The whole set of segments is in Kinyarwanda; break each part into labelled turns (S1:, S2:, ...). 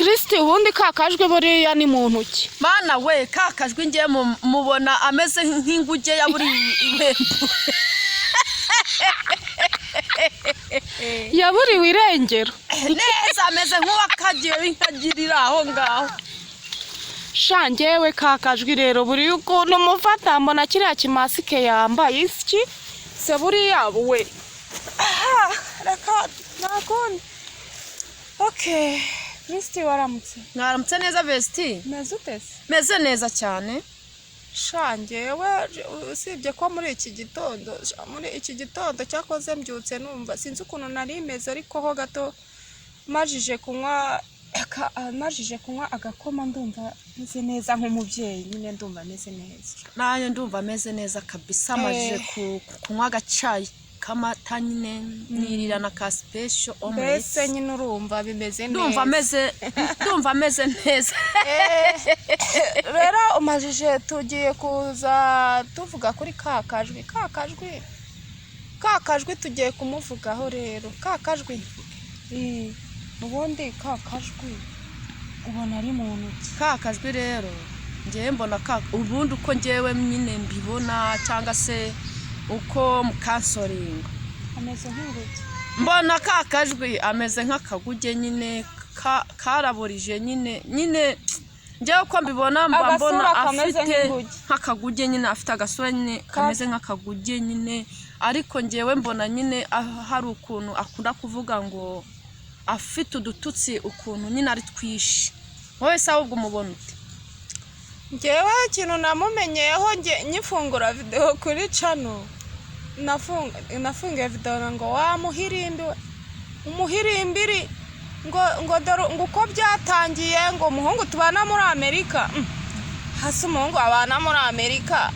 S1: Kristi ubundi kakajwe buriya ni mu ntoki
S2: mana we kakajwe ngiye mubona ameze nk'inguge ya buri impembu
S1: yaburiwe irengero
S2: neza ameze nk'uwakagiye winkagirira aho ngaho
S1: shangewe kakajwe rero buri ukuntu mufata mbona kiriya kimasike yambaye iki se buriya we reka nakundi okay Kristi waramutse
S2: mwaramutse neza Vesti
S1: meze utese
S2: meze neza cyane
S1: shangewe usibye ko muri iki gitondo cyakoze mbyutse numva sinzi ukuntu nari imeze ariko ho gato majije kunywa agakoma ndumva meze neza nk'umubyeyi nyine ndumva meze neza
S2: nayo ndumva meze neza kabisa majije kunywa agacayi kamata nyine nirira na ka special omelette
S1: mbese nyine urumva bimeze neza
S2: ndumva meze neza
S1: rero umajije tugiye kuza tuvuga kuri kakajwi tugiye kumuvugaho rero kakajwi ubundi kakajwi ubona ari mu ntoki
S2: kakajwi rero ngiye mbona ubundi uko ngewe nyine mbibona cyangwa se uko mukansoringa
S1: ameze nk'inguge
S2: mbona kakajwi ameze nk'akaguge nyine karaburije nyine ngewe uko mbibona mbona afite nk'akaguge nyine afite agasura nyine kameze nk'akaguge nyine ariko ngewe mbona nyine hari ukuntu akunda kuvuga ngo afite udututsi ukuntu nyine ari twishi wowe se ahubwo umubona ute
S1: ngewe ikintu namumenyeyeho nyifungura video kuri channel nafungiye video ngo umuhirimbiri ngo uko byatangiye ngo umuhungu tubana muri Amerika hasi umuhungu abana muri Amerika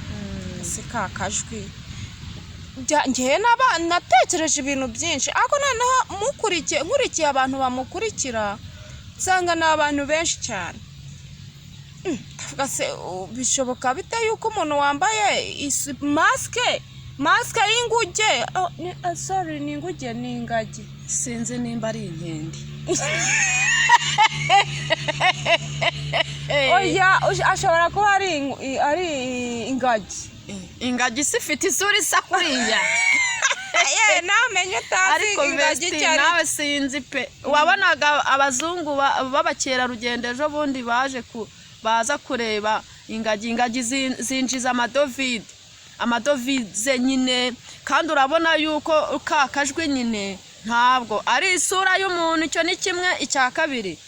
S1: si kakajwi ngewe natekereje ibintu byinshi ariko noneho nkurikiye abantu bamukurikira nsanga ni abantu benshi cyane ndavuga se bishoboka bite yuko umuntu wambaye maske y'inguge sorry ni inguge ni ingagi
S2: sinzi nimba ari inkende
S1: oya ashobora kuba ari ingagi
S2: sifite isura isa kuriya
S1: namenye utazi ingagi cyane
S2: nawe sinzi pe wabonaga abazungu b'abakerarugendo ejo bundi baza kureba ingagi zinjiza amadovize nyine kandi urabona yuko kakajwe nyine ntabwo ari isura y'umuntu icyo ni kimwe icya kabiri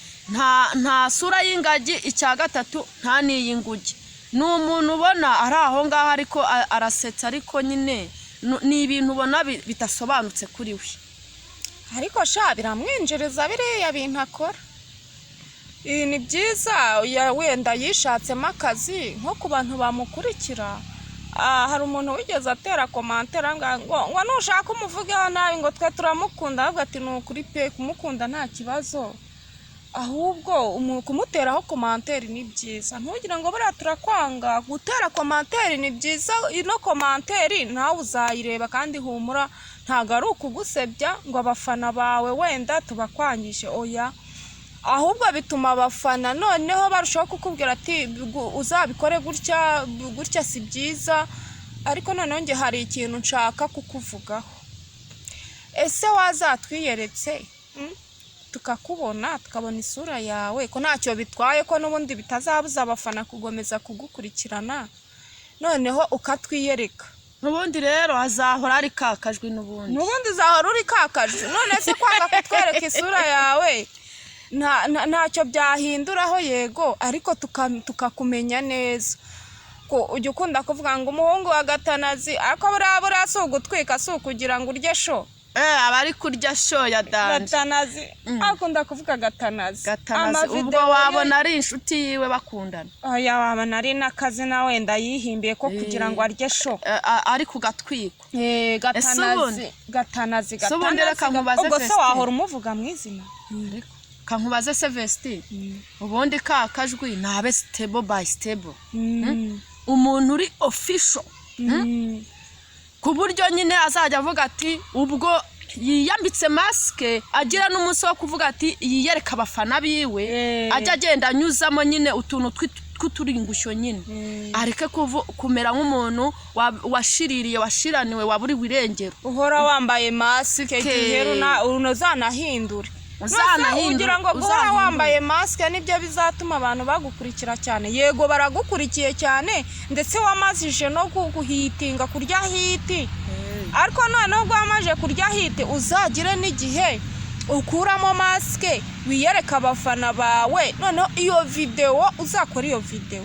S2: nta sura y'ingagi icya gatatu nta n'iy'inguge ni umuntu ubona ari aho ngaho ariko arasetsa ariko nyine ni ibintu ubona bitasobanutse kuri we
S1: ariko biramwinjiriza biriya bintu akora ni byiza wenda yishatsemo akazi nko ku bantu bamukurikira hari umuntu wigeze atera komantere ngo nushaka umuvugeho nabi ngo twe turamukunda ahubwo ati ni ukuri pe kumukunda nta kibazo ahubwo kumuteraho komantere ni byiza ntugire ngo buriya turakwanga gutera komantere ni byiza ino komantere nawe uzayireba kandi humura ntabwo ari ukugusebya ngo abafana bawe wenda tubakwangishe oya ahubwo bituma abafana noneho barushaho kukubwira ati uzabikore gutya si byiza ariko noneho nge hari ikintu nshaka kukuvugaho ese wazatwiyeretse tukakubona tukabona isura yawe ko ntacyo bitwaye ko n'ubundi bitazabuza abafana kugomeza kugukurikirana noneho ukatwiyereka
S2: n'ubundi rero azahora ari kakajwe n'ubundi
S1: uzahora uri kakajwe none se kwanga kutwereka isura yawe ntacyo byahinduraho yego ariko tukakumenya neza ko ujya ukunda kuvuga ngo umuhungu wa gatanazi ariko buriya si ugutwika si ukugira ngo urye sho
S2: aba ari kurya sho ya danje
S1: gatanazi akunda kuvuga gatanazi
S2: ubwo wabona ari inshuti yiwe bakundana
S1: oya wabona ari n'akazina wenda yihimbiye ko kugira ngo arye sho
S2: ari kugatwikwa
S1: gatanazi
S2: ubwo
S1: se wahora umuvuga mu izina
S2: kankubaze se Vesti ubundi kakajwi nabe stable by stable umuntu uri official ku buryo nyine azajya avuga ati ubwo yiyambitse masike agira n'umunsi wo kuvuga ati yiyereka abafana biwe ajya agenda anyuzamo nyine utuntu tw'uturingushyo nyine areke kumera nk'umuntu washiririye washiraniwe waburiwe irengero
S1: uhora wambaye masike igihe unazanahindure ugira ngo guhora wambaye masike nibyo bizatuma abantu bagukurikira cyane. Yego baragukurikiye cyane ndetse wamazije no guhitinga kurya hiti, ariko noneho wamaje kurya hiti uzagire n'igihe ukuramo masike wiyereka abafana bawe, noneho iyo video uzakora iyo video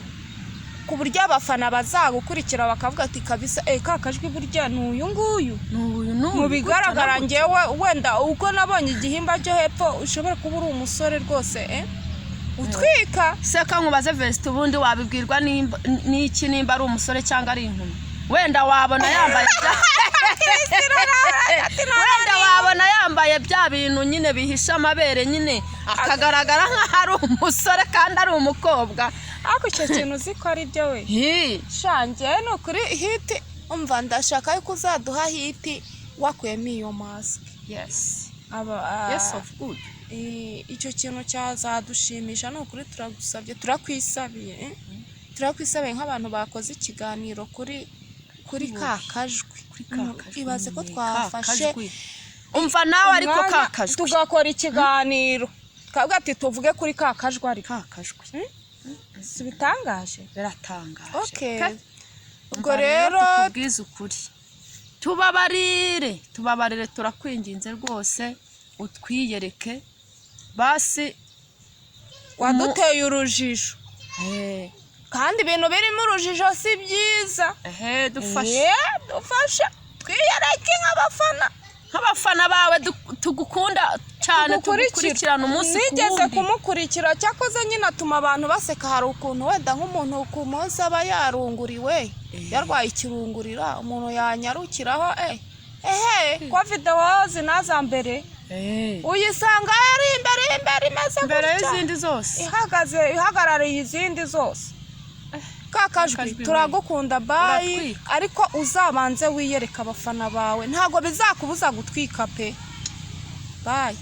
S1: ku buryo abafana bazagukurikira bakavuga ati kabisa kakajwi burya n'uyu nguyu mu bigaragara ngewe wenda uko nabonye igihimba cyo hepfo ushobora kuba uri umusore rwose utwika.
S2: Seka nkubaze Vesti, ubundi wabibwirwa n'iki nimba ari umusore cyangwa ari inkumi? Wenda wabona yambaye wenda wabona yambaye bya bintu nyine bihisha amabere nyine akagaragara nk'aho ari umusore kandi ari umukobwa.
S1: Ako icyo kintu uzi ko ari byo we shange ni ukuri hiti. Umva ndashaka yuko uzaduha hiti wakuyemo iyo masike.
S2: Yes of good.
S1: Icyo kintu cyazadushimisha ni ukuri. Turagusabye, turakwisabiye nk'abantu bakoze ikiganiro kuri kakajwi. Ibaze ko twafashe
S2: umva nawe ariko kakajwi
S1: tugakora ikiganiro twavuga ati tuvuge kuri kakajwi ari kakajwi. Si bitangaje?
S2: Biratangaje.
S1: Ubwo rero
S2: tukubwiza ukuri, tubabarire turakwinginze rwose utwiyereke basi.
S1: Waduteye urujijo kandi ibintu birimo urujijo si byiza. Dufashe twiyereke nk'abafana bawe tugukunda cyane, tugukurikirana umunsi ku wundi. Nigeze kumukurikira cyakoze nyine atuma abantu baseka. Hari ukuntu wenda nk'umuntu ku munsi aba yarunguriwe yarwaye ikirungurira umuntu yanyarukiraho kwa video zinaza mbere uyisanga yari imbere imeze
S2: mbere y'izindi zose
S1: ihagarariye izindi zose. Kakajwi turagukunda bayi, ariko uzabanze wiyereka abafana bawe, ntago bizakubuza gutwika pe. Bye.